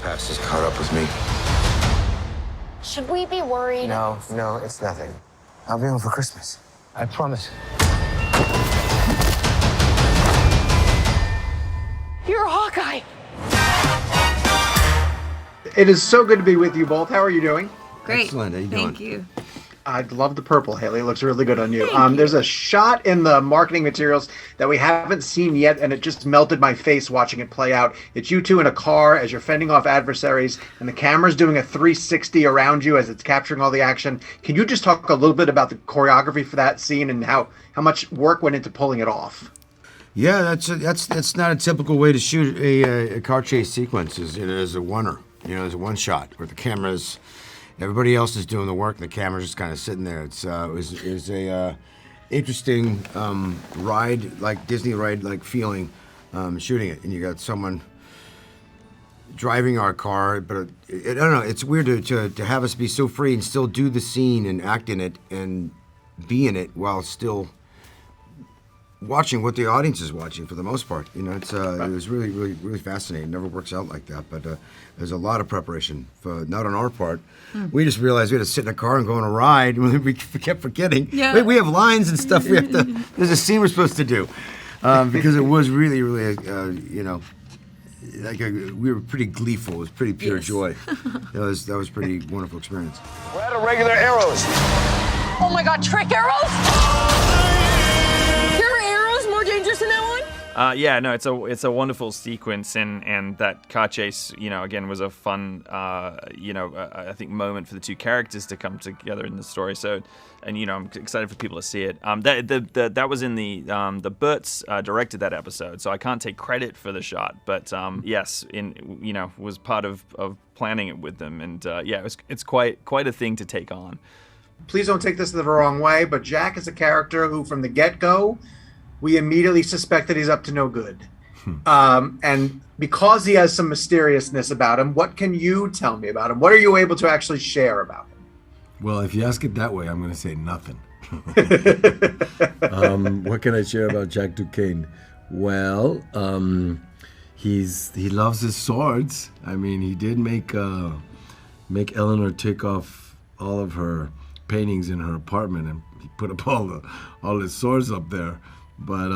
past has caught up with me. Should we be worried? No, it's nothing. I'll be home for Christmas. I promise. You're Hawkeye. It is so good to be with you both. How are you doing? Great. Excellent. How you doing? Thank you. I love the purple, Hailee. It looks really good on you. Thank you. There's a shot in the marketing materials that we haven't seen yet, and it just melted my face watching it play out. It's you two in a car as you're fending off adversaries, and the camera's doing a 360 around you as it's capturing all the action. Can you just talk a little bit about the choreography for that scene and how much work went into pulling it off? Yeah, that's not a typical way to shoot a car chase sequence. As a oneer, as a one shot where the camera's. Everybody else is doing the work, and the camera's just kind of sitting there. It was a interesting ride, like Disney ride-like feeling, shooting it. And you got someone driving our car, but I don't know. It's weird to have us be so free and still do the scene and act in it and be in it while still watching what the audience is watching for the most part. It was really, really, really fascinating. It never works out like that, but there's a lot of preparation, not on our part. We just realized we had to sit in a car and go on a ride, and we kept forgetting. Yeah. We have lines and stuff we have to, there's a scene we're supposed to do, because it was really, really, we were pretty gleeful. It was pretty pure joy. That was pretty wonderful experience. We're out of regular arrows. Oh my God, trick arrows? There are arrows more dangerous than that one? It's a wonderful sequence, and that car chase, again, was a fun, I think moment for the two characters to come together in the story. So, and I'm excited for people to see it. That was in the Burts directed that episode, so I can't take credit for the shot, but yes, was part of planning it with them, and it's quite a thing to take on. Please don't take this the wrong way, but Jack is a character who, from the get-go, we immediately suspect that he's up to no good. And because he has some mysteriousness about him, what can you tell me about him? What are you able to actually share about him? Well, if you ask it that way, I'm going to say nothing. What can I share about Jack Duquesne? Well, he loves his swords. I mean, he did make Eleanor take off all of her paintings in her apartment, and he put up all his swords up there. But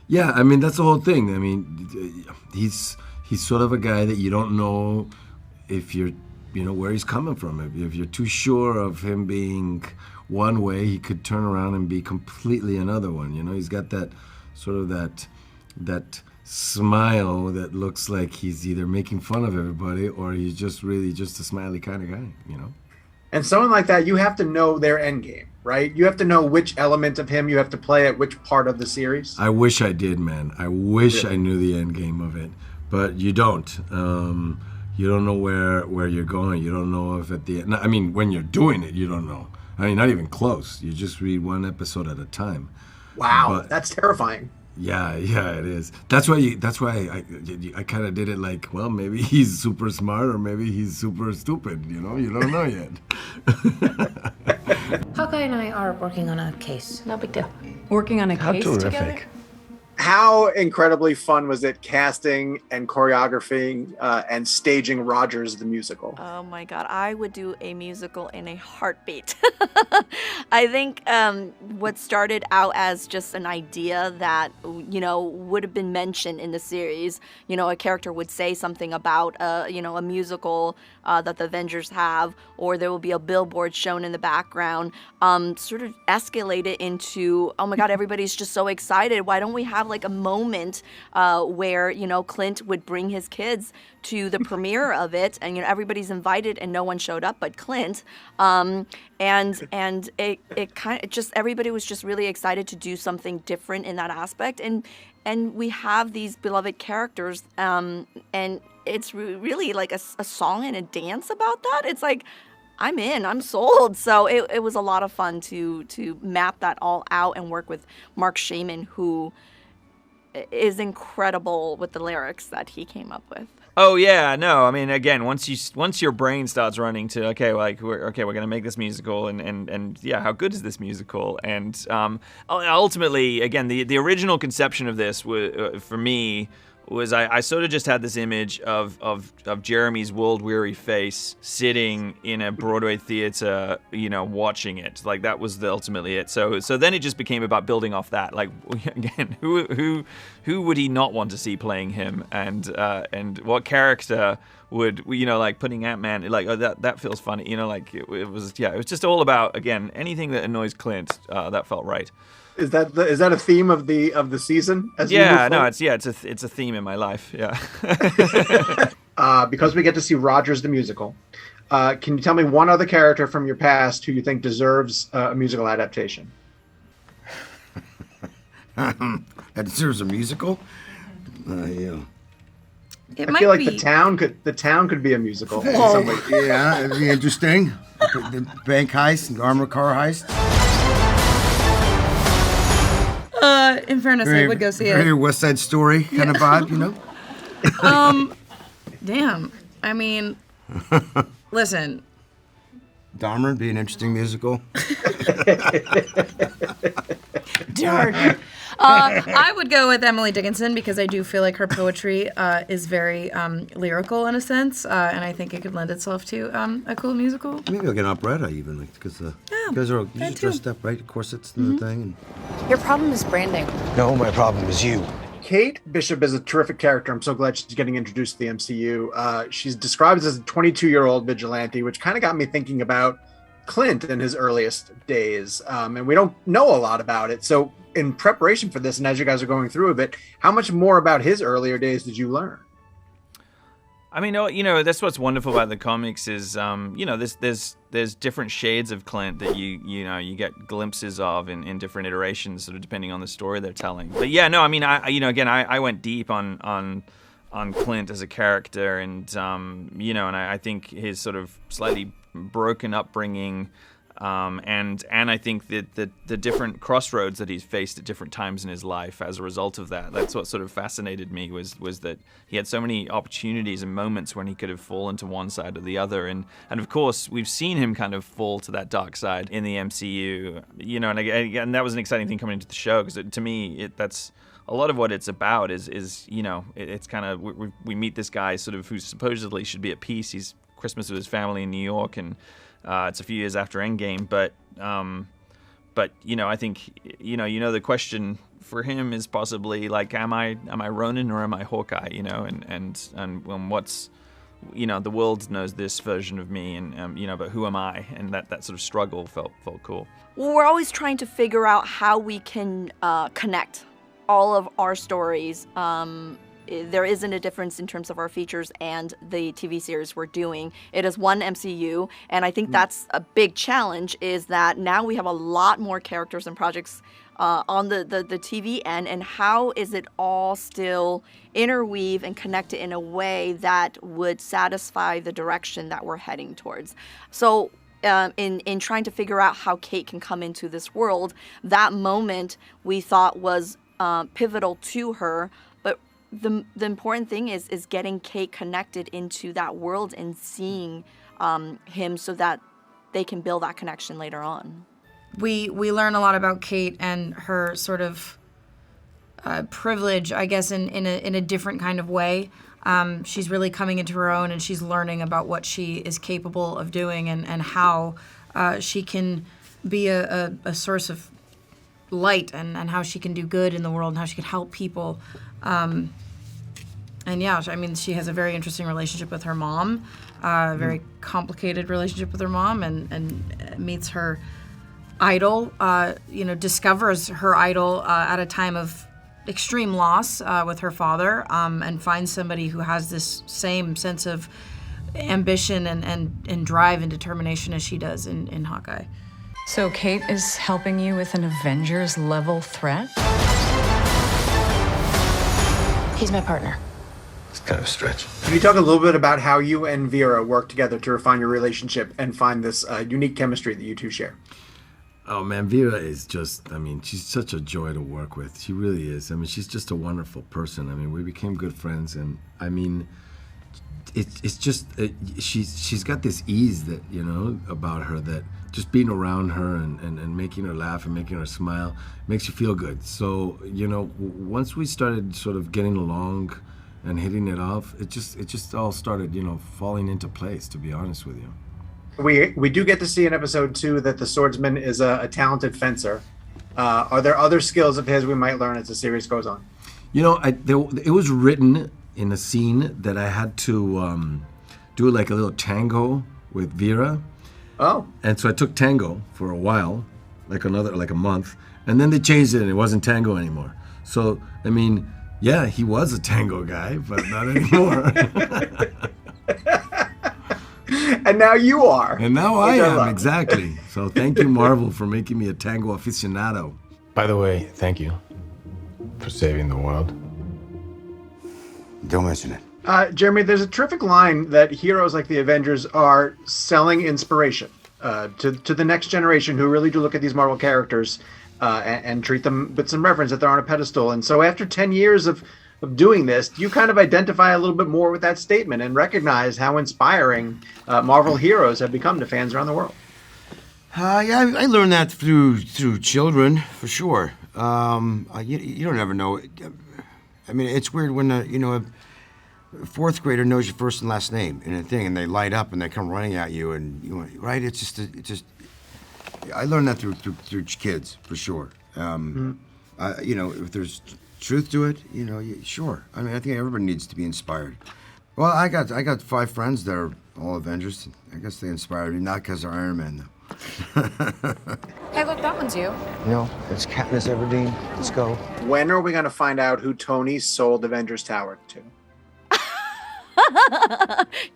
that's the whole thing. I mean, he's sort of a guy that you don't know if you're, where he's coming from. If you're too sure of him being one way, he could turn around and be completely another one. He's got that sort of that smile that looks like he's either making fun of everybody or he's just really just a smiley kind of guy. And someone like that, you have to know their end game, right? You have to know which element of him you have to play at which part of the series. I wish I did, man. I wish I knew the end game of it, but you don't. You don't know where you're going. You don't know if at the end. I mean, when you're doing it, you don't know. I mean, not even close. You just read one episode at a time. Wow, that's terrifying. Yeah, it is. That's why I kind of did it like, well, maybe he's super smart or maybe he's super stupid. You don't know yet. Hawkeye and I are working on a case. No big deal. Working on a case together? Terrific. How incredibly fun was it casting and choreographing and staging Rogers the musical? Oh my God, I would do a musical in a heartbeat. I think what started out as just an idea that, would have been mentioned in the series, a character would say something about, a musical that the Avengers have, or there will be a billboard shown in the background, sort of escalated into, oh my God, everybody's just so excited. Why don't we have like a moment where, Clint would bring his kids to the premiere of it, and everybody's invited and no one showed up but Clint, and it kind of just, everybody was just really excited to do something different in that aspect, and we have these beloved characters, and it's really like a song and a dance about that. It's like, I'm sold. So it was a lot of fun to map that all out and work with Mark Shaman, who is incredible with the lyrics that he came up with. Oh yeah, no. I mean, again, once your brain starts running to we're gonna make this musical, and yeah, how good is this musical? And ultimately, again, the original conception of this was, for me, was I sort of just had this image of Jeremy's world-weary face sitting in a Broadway theater, watching it. Like, that was ultimately it. So then it just became about building off that. Like, again, who would he not want to see playing him, and what character would, like putting Ant-Man, like, oh, that feels funny, it was just all about, again, anything that annoys Clint, that felt right. Is that a theme of the season? It's a theme in my life. Yeah. Because we get to see Rogers the musical. Can you tell me one other character from your past who you think deserves a musical adaptation? That deserves a musical? Yeah. I feel like the town could be a musical. In some way. Yeah, it'd be interesting. The bank heist and armored car heist. In fairness, I would go see it. Very West Side Story kind of vibe, Damn. I mean, listen. Dahmer would be an interesting musical. Darn. I would go with Emily Dickinson because I do feel like her poetry is very lyrical in a sense, and I think it could lend itself to a cool musical. Maybe like an operetta even, because you guys are usually dressed up, right? Corsets and the thing. And... Your problem is branding. No, my problem is you. Kate Bishop is a terrific character. I'm so glad she's getting introduced to the MCU. She's described as a 22-year-old vigilante, which kind of got me thinking about Clint in his earliest days, and we don't know a lot about it. So in preparation for this, and as you guys are going through a bit, how much more about his earlier days did you learn? I mean, that's what's wonderful about the comics is, there's different shades of Clint that you get glimpses of in different iterations, sort of depending on the story they're telling. But yeah, no, I mean, I went deep on Clint as a character, and and I think his sort of slightly broken upbringing, and I think that the different crossroads that he's faced at different times in his life as a result of that. That's what sort of fascinated me was that he had so many opportunities and moments when he could have fallen to one side or the other, and of course we've seen him kind of fall to that dark side in the MCU, and that was an exciting thing coming into the show, because to me that's a lot of what it's about is it's kind of we meet this guy sort of who supposedly should be at peace. He's Christmas with his family in New York, and it's a few years after Endgame, but I think the question for him is possibly like, am I Ronin or am I Hawkeye? And what's the world knows this version of me, and but who am I? And that sort of struggle felt cool. Well, we're always trying to figure out how we can connect all of our stories. There isn't a difference in terms of our features and the TV series we're doing. It is one MCU, and I think that's a big challenge, is that now we have a lot more characters and projects on the TV end, and how is it all still interweave and connected in a way that would satisfy the direction that we're heading towards. So in trying to figure out how Kate can come into this world, that moment we thought was pivotal to her. The important thing is getting Kate connected into that world and seeing him so that they can build that connection later on. We learn a lot about Kate and her sort of privilege, I guess, in a different kind of way. She's really coming into her own, and she's learning about what she is capable of doing, and how she can be a source of light, and how she can do good in the world, and how she can help people. And yeah, I mean, she has a very interesting relationship with her mom, very complicated relationship with her mom, and meets her idol, discovers her idol at a time of extreme loss with her father, and finds somebody who has this same sense of ambition and drive and determination as she does in Hawkeye. So Kate is helping you with an Avengers level threat? He's my partner. It's kind of a stretch. Can you talk a little bit about how you and Vera work together to refine your relationship and find this unique chemistry that you two share? Oh man, Vera is just, she's such a joy to work with. She really is. She's just a wonderful person. We became good friends, and it's just, she's got this ease that, about her, that just being around her and making her laugh and making her smile makes you feel good. So, once we started sort of getting along and hitting it off. It just all started, falling into place, to be honest with you. We do get to see in episode 2 that the swordsman is a talented fencer. Are there other skills of his we might learn as the series goes on? It was written in a scene that I had to do like a little tango with Vera. Oh. And so I took tango for a while, like a month, and then they changed it and it wasn't tango anymore. So, I mean, yeah, he was a tango guy, but not anymore. And now you are. And now I am, exactly. So thank you, Marvel, for making me a tango aficionado. By the way, thank you for saving the world. Don't mention it. Jeremy, there's a terrific line that heroes like the Avengers are selling inspiration to the next generation who really do look at these Marvel characters and treat them with some reverence, that they're on a pedestal. And so after 10 years of doing this, do you kind of identify a little bit more with that statement and recognize how inspiring Marvel heroes have become to fans around the world? Yeah, I learned that through children, for sure. You don't ever know. I mean, it's weird when a fourth grader knows your first and last name in a thing, and they light up and they come running at you, and right? It's just. I learned that through kids, for sure. If there's truth to it, sure. I mean, I think everybody needs to be inspired. Well, I got 5 friends that are all Avengers. I guess they inspired me, not because they're Iron Man, though. Hey, look, that one's you. No, it's Katniss Everdeen. Let's go. When are we going to find out who Tony sold Avengers Tower to?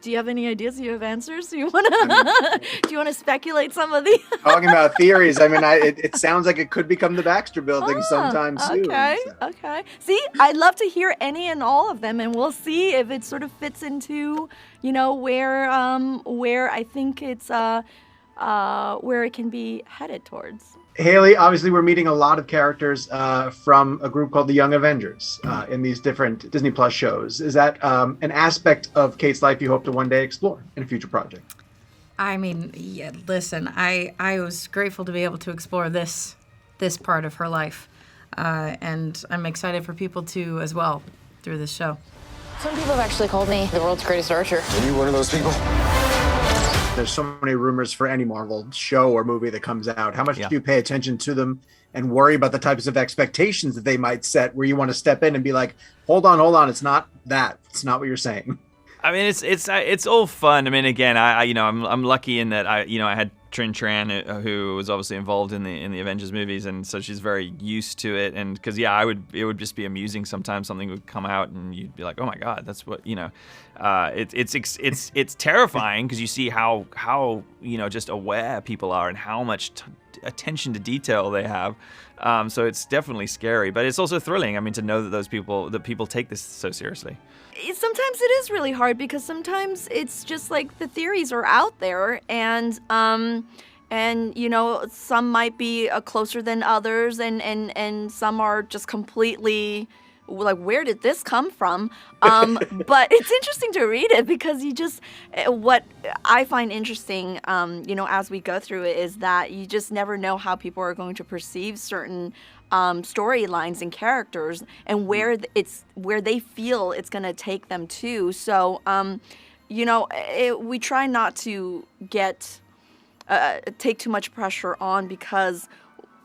Do you have any ideas? Do you have answers? Do you want to speculate some of the? Talking about theories, I mean, it sounds like it could become the Baxter Building sometime soon. Okay, so. okay. See, I'd love to hear any and all of them, and we'll see if it sort of fits into, where I think it's where it can be headed towards. Hailee, obviously we're meeting a lot of characters from a group called the Young Avengers in these different Disney Plus shows. Is that an aspect of Kate's life you hope to one day explore in a future project? I mean, yeah, listen, I was grateful to be able to explore this part of her life. And I'm excited for people to as well through this show. Some people have actually called me the world's greatest archer. Are you one of those people? There's so many rumors for any Marvel show or movie that comes out. How much do you pay attention to them and worry about the types of expectations that they might set, where you want to step in and be like, hold on, it's not that. It's not what you're saying. I mean, it's all fun. I mean, again, I'm lucky in that I had Trinh Tran, who was obviously involved in the Avengers movies, and so she's very used to it. And because it would just be amusing sometimes. Something would come out and you'd be like, oh my god, that's what It's terrifying because you see how just aware people are and how much attention to detail they have. So it's definitely scary, but it's also thrilling. I mean, to know that people take this so seriously. Sometimes it is really hard because sometimes it's just like the theories are out there, and some might be closer than others, and some are just completely like, where did this come from? But it's interesting to read it because what I find interesting, as we go through it, is that you just never know how people are going to perceive certain storylines and characters, and where they feel it's going to take them to. So, we try not to take too much pressure on, because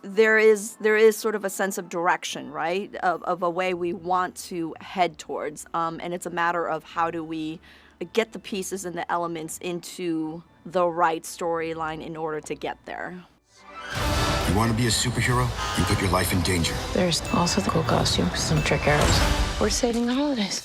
there is sort of a sense of direction, right, of a way we want to head towards, and it's a matter of how do we get the pieces and the elements into the right storyline in order to get there. You want to be a superhero? You put your life in danger. There's also the cool costumes, some trick arrows. We're saving the holidays.